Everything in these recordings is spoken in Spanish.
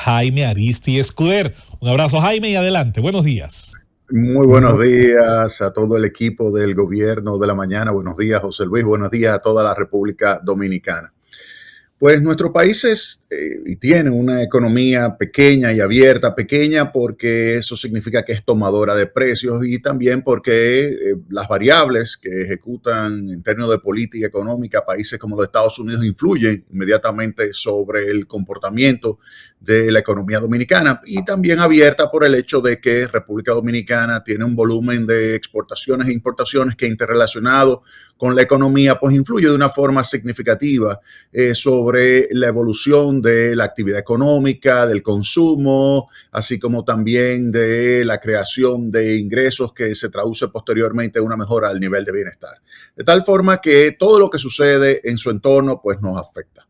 Jaime Aristi Escuder. Un abrazo, Jaime, y adelante. Buenos días. Muy buenos días a todo el equipo del Gobierno de la Mañana. Buenos días, José Luis. Buenos días a toda la República Dominicana. Pues nuestro país tiene una economía pequeña y abierta, pequeña porque eso significa que es tomadora de precios y también porque las variables que ejecutan en términos de política económica países como los Estados Unidos influyen inmediatamente sobre el comportamiento de la economía dominicana, y también abierta por el hecho de que República Dominicana tiene un volumen de exportaciones e importaciones que, interrelacionado con la economía, pues influye de una forma significativa sobre la evolución de la actividad económica, del consumo, así como también de la creación de ingresos que se traduce posteriormente en una mejora del nivel de bienestar. De tal forma que todo lo que sucede en su entorno pues nos afecta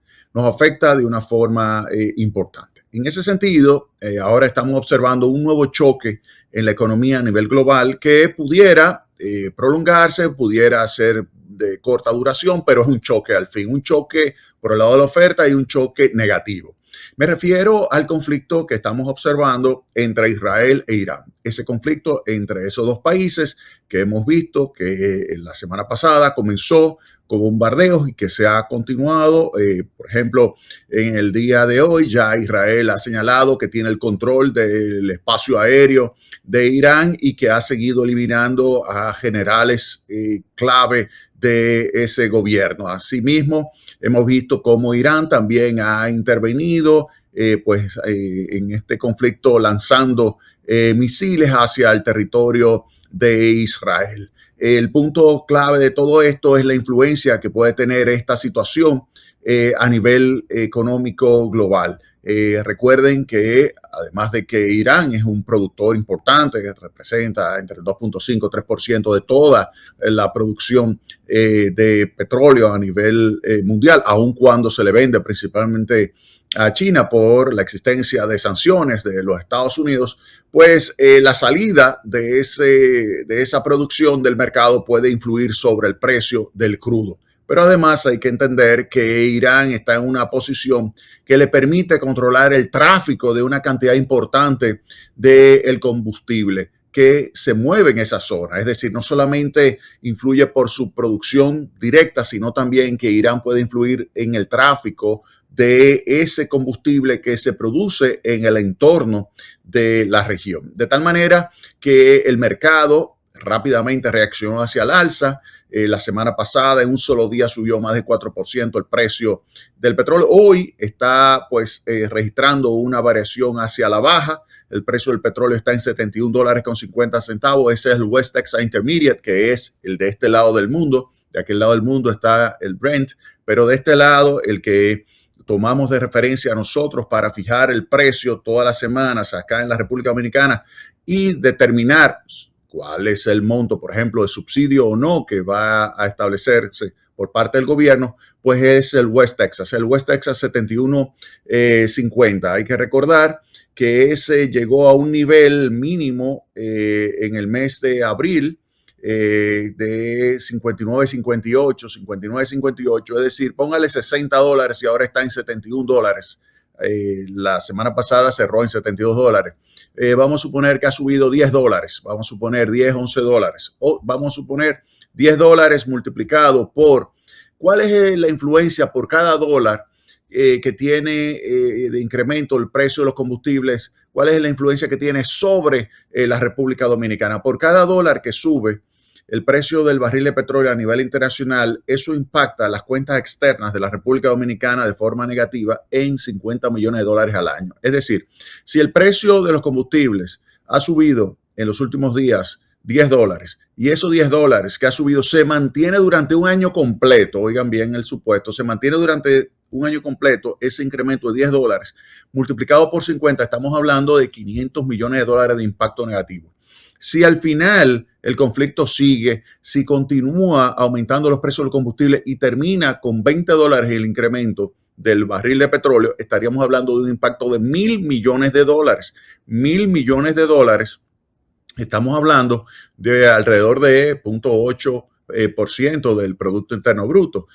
de una forma importante. En ese sentido, ahora estamos observando un nuevo choque en la economía a nivel global que pudiera prolongarse, pudiera ser de corta duración, pero es un choque al fin, un choque por el lado de la oferta y un choque negativo. Me refiero al conflicto que estamos observando entre Israel e Irán. Ese conflicto entre esos dos países que hemos visto que la semana pasada comenzó con bombardeos y que se ha continuado. Por ejemplo, en el día de hoy ya Israel ha señalado que tiene el control del espacio aéreo de Irán y que ha seguido eliminando a generales clave de ese gobierno. Asimismo, hemos visto cómo Irán también ha intervenido en este conflicto lanzando misiles hacia el territorio de Israel. El punto clave de todo esto es la influencia que puede tener esta situación a nivel económico global. Recuerden que además de que Irán es un productor importante, que representa entre el 2.5 y 3% de toda la producción de petróleo a nivel mundial, aun cuando se le vende principalmente a China por la existencia de sanciones de los Estados Unidos, pues la salida de esa producción del mercado puede influir sobre el precio del crudo. Pero además hay que entender que Irán está en una posición que le permite controlar el tráfico de una cantidad importante del combustible que se mueve en esa zona. Es decir, no solamente influye por su producción directa, sino también que Irán puede influir en el tráfico de ese combustible que se produce en el entorno de la región. De tal manera que el mercado rápidamente reaccionó hacia el alza. La semana pasada, en un solo día, subió más de 4% el precio del petróleo. Hoy está registrando una variación hacia la baja. El precio del petróleo está en $71.50. Ese es el West Texas Intermediate, que es el de este lado del mundo. De aquel lado del mundo está el Brent, pero de este lado, el que tomamos de referencia a nosotros para fijar el precio todas las semanas acá en la República Dominicana y determinar cuál es el monto, por ejemplo, de subsidio o no que va a establecerse por parte del gobierno, pues es el West Texas 71.50. Hay que recordar que ese llegó a un nivel mínimo en el mes de abril de 59.58, es decir, póngale $60 y ahora está en $71. La semana pasada cerró en $72. Vamos a suponer que ha subido $10, vamos a suponer $10, $11, o vamos a suponer $10 multiplicado por cuál es la influencia por cada dólar que tiene de incremento el precio de los combustibles, cuál es la influencia que tiene sobre la República Dominicana. Por cada dólar que sube el precio del barril de petróleo a nivel internacional, eso impacta las cuentas externas de la República Dominicana de forma negativa en $50 millones al año. Es decir, si el precio de los combustibles ha subido en los últimos días $10 y esos $10 que ha subido se mantiene durante un año completo, oigan bien el supuesto, se mantiene durante un año completo, ese incremento de $10 multiplicado por 50, estamos hablando de $500 millones de impacto negativo. Si al final el conflicto sigue, si continúa aumentando los precios del combustible y termina con $20 el incremento del barril de petróleo, estaríamos hablando de un impacto de $1.000 millones. $1.000 millones. Estamos hablando de alrededor de 0.8 por ciento del Producto Interno Bruto.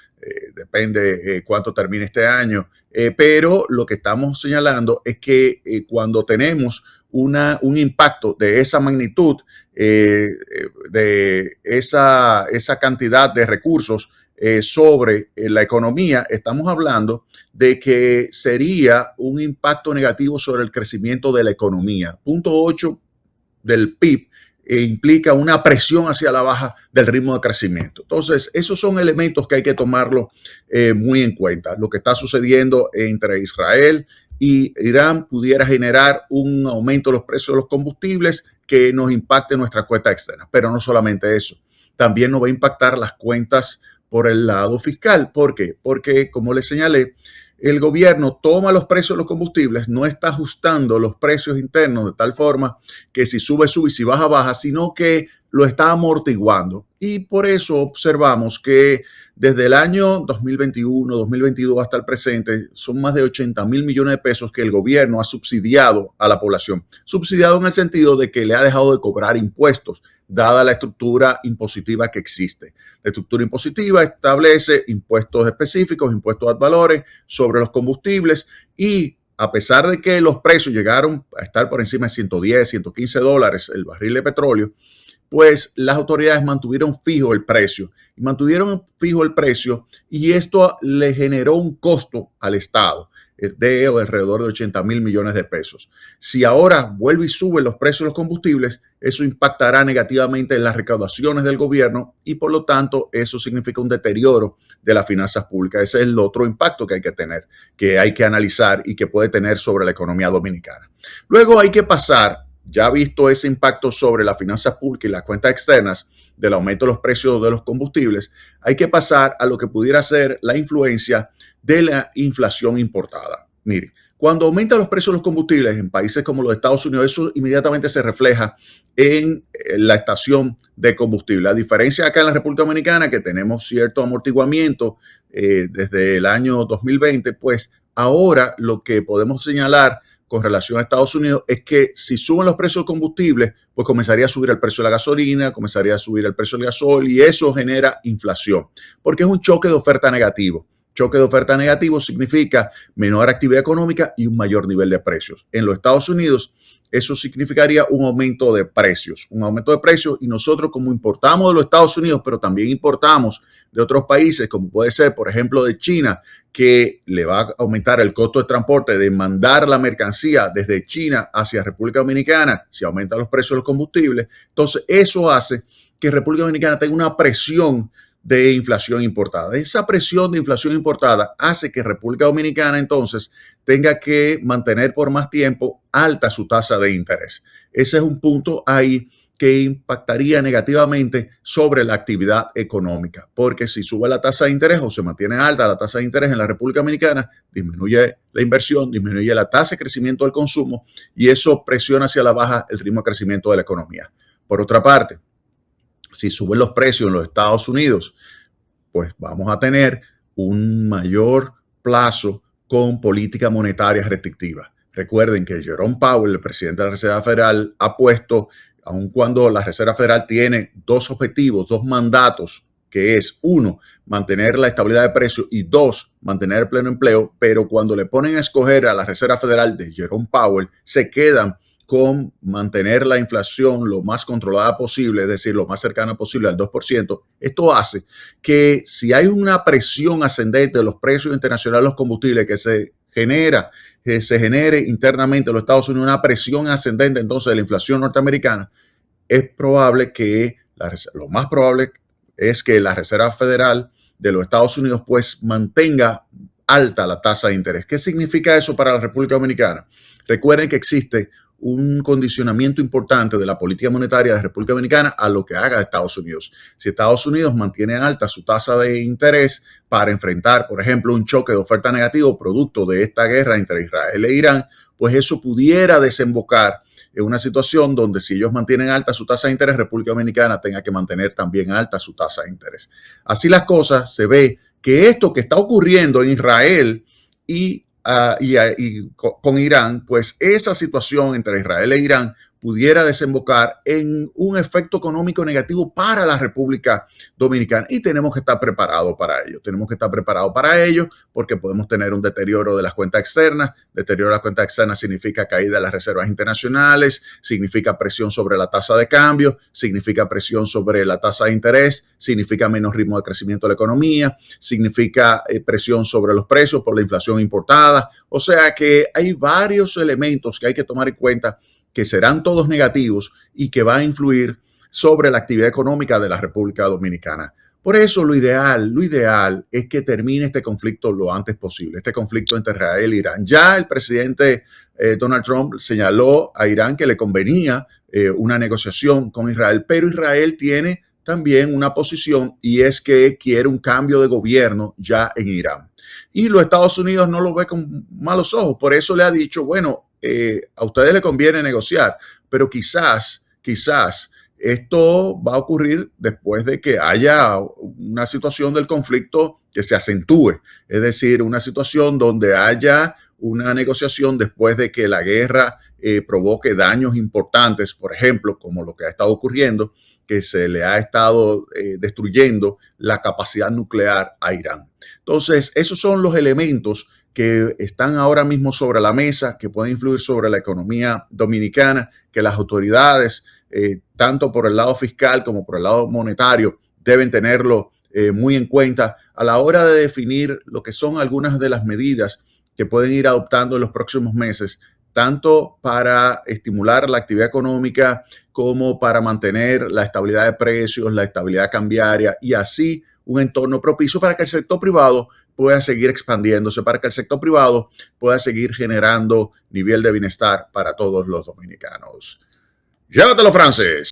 Depende cuánto termine este año. Pero lo que estamos señalando es que cuando tenemos un impacto de esa magnitud, de esa cantidad de recursos sobre la economía, estamos hablando de que sería un impacto negativo sobre el crecimiento de la economía. 0.8 del PIB implica una presión hacia la baja del ritmo de crecimiento. Entonces, esos son elementos que hay que tomarlo muy en cuenta. Lo que está sucediendo entre Israel y Irán pudiera generar un aumento de los precios de los combustibles que nos impacte nuestras cuentas externas. Pero no solamente eso, también nos va a impactar las cuentas por el lado fiscal. ¿Por qué? Porque, como les señalé, el gobierno toma los precios de los combustibles, no está ajustando los precios internos de tal forma que si sube, sube y si baja, baja, sino que lo está amortiguando. Y por eso observamos que desde el año 2021, 2022 hasta el presente, son más de 80,000 millones de pesos que el gobierno ha subsidiado a la población. Subsidiado en el sentido de que le ha dejado de cobrar impuestos, dada la estructura impositiva que existe. La estructura impositiva establece impuestos específicos, impuestos ad valores sobre los combustibles y a pesar de que los precios llegaron a estar por encima de 110, 115 dólares el barril de petróleo, pues las autoridades mantuvieron fijo el precio y esto le generó un costo al Estado de alrededor de 80,000 millones de pesos. Si ahora vuelve y sube los precios de los combustibles, eso impactará negativamente en las recaudaciones del gobierno y por lo tanto eso significa un deterioro de las finanzas públicas. Ese es el otro impacto que hay que tener, que hay que analizar y que puede tener sobre la economía dominicana. Luego hay que pasar, ya visto ese impacto sobre las finanzas públicas y las cuentas externas del aumento de los precios de los combustibles, hay que pasar a lo que pudiera ser la influencia de la inflación importada. Mire, cuando aumentan los precios de los combustibles en países como los Estados Unidos, eso inmediatamente se refleja en la estación de combustible. A diferencia acá en la República Dominicana, que tenemos cierto amortiguamiento desde el año 2020, pues ahora lo que podemos señalar con relación a Estados Unidos es que si suben los precios de combustible, pues comenzaría a subir el precio de la gasolina, comenzaría a subir el precio del gasol y eso genera inflación, porque es un choque de oferta negativo. Choque de oferta negativo significa menor actividad económica y un mayor nivel de precios. En los Estados Unidos, eso significaría un aumento de precios, y nosotros como importamos de los Estados Unidos, pero también importamos de otros países, como puede ser, por ejemplo, de China, que le va a aumentar el costo de transporte de mandar la mercancía desde China hacia República Dominicana, si aumentan los precios de los combustibles. Entonces, eso hace que República Dominicana tenga una presión de inflación importada. Esa presión de inflación importada hace que República Dominicana entonces tenga que mantener por más tiempo alta su tasa de interés. Ese es un punto ahí que impactaría negativamente sobre la actividad económica, porque si sube la tasa de interés o se mantiene alta la tasa de interés en la República Dominicana, disminuye la inversión, disminuye la tasa de crecimiento del consumo y eso presiona hacia la baja el ritmo de crecimiento de la economía. Por otra parte, si suben los precios en los Estados Unidos, pues vamos a tener un mayor plazo con política monetaria restrictiva. Recuerden que Jerome Powell, el presidente de la Reserva Federal, ha puesto, aun cuando la Reserva Federal tiene dos objetivos, dos mandatos, que es uno, mantener la estabilidad de precios y dos, mantener el pleno empleo, pero cuando le ponen a escoger a la Reserva Federal de Jerome Powell, se quedan con mantener la inflación lo más controlada posible, es decir, lo más cercana posible al 2%. Esto hace que si hay una presión ascendente de los precios internacionales de los combustibles que se genere internamente en los Estados Unidos una presión ascendente entonces de la inflación norteamericana, es probable que, lo más probable es que la Reserva Federal de los Estados Unidos pues mantenga alta la tasa de interés. ¿Qué significa eso para la República Dominicana? Recuerden que existe un condicionamiento importante de la política monetaria de República Dominicana a lo que haga Estados Unidos. Si Estados Unidos mantiene alta su tasa de interés para enfrentar, por ejemplo, un choque de oferta negativo producto de esta guerra entre Israel e Irán, pues eso pudiera desembocar en una situación donde si ellos mantienen alta su tasa de interés, República Dominicana tenga que mantener también alta su tasa de interés. Así las cosas, se ve que esto que está ocurriendo en Israel y con Irán, pues esa situación entre Israel e Irán pudiera desembocar en un efecto económico negativo para la República Dominicana, y tenemos que estar preparados para ello. Tenemos que estar preparados para ello porque podemos tener un deterioro de las cuentas externas. Deterioro de las cuentas externas significa caída de las reservas internacionales, significa presión sobre la tasa de cambio, significa presión sobre la tasa de interés, significa menos ritmo de crecimiento de la economía, significa presión sobre los precios por la inflación importada. O sea que hay varios elementos que hay que tomar en cuenta que serán todos negativos y que van a influir sobre la actividad económica de la República Dominicana. Por eso lo ideal es que termine este conflicto lo antes posible, este conflicto entre Israel e Irán. Ya el presidente Donald Trump señaló a Irán que le convenía una negociación con Israel, pero Israel tiene también una posición, y es que quiere un cambio de gobierno ya en Irán. Y los Estados Unidos no lo ve con malos ojos, por eso le ha dicho, bueno, a ustedes les conviene negociar, pero quizás esto va a ocurrir después de que haya una situación del conflicto que se acentúe, es decir, una situación donde haya una negociación después de que la guerra provoque daños importantes, por ejemplo, como lo que ha estado ocurriendo, que se le ha estado destruyendo la capacidad nuclear a Irán. Entonces, esos son los elementos que están ahora mismo sobre la mesa, que pueden influir sobre la economía dominicana, que las autoridades, tanto por el lado fiscal como por el lado monetario, deben tenerlo muy en cuenta a la hora de definir lo que son algunas de las medidas que pueden ir adoptando en los próximos meses, tanto para estimular la actividad económica como para mantener la estabilidad de precios, la estabilidad cambiaria, y así un entorno propicio para que el sector privado pueda seguir expandiéndose, para que el sector privado pueda seguir generando nivel de bienestar para todos los dominicanos. Llévatelo, Francis.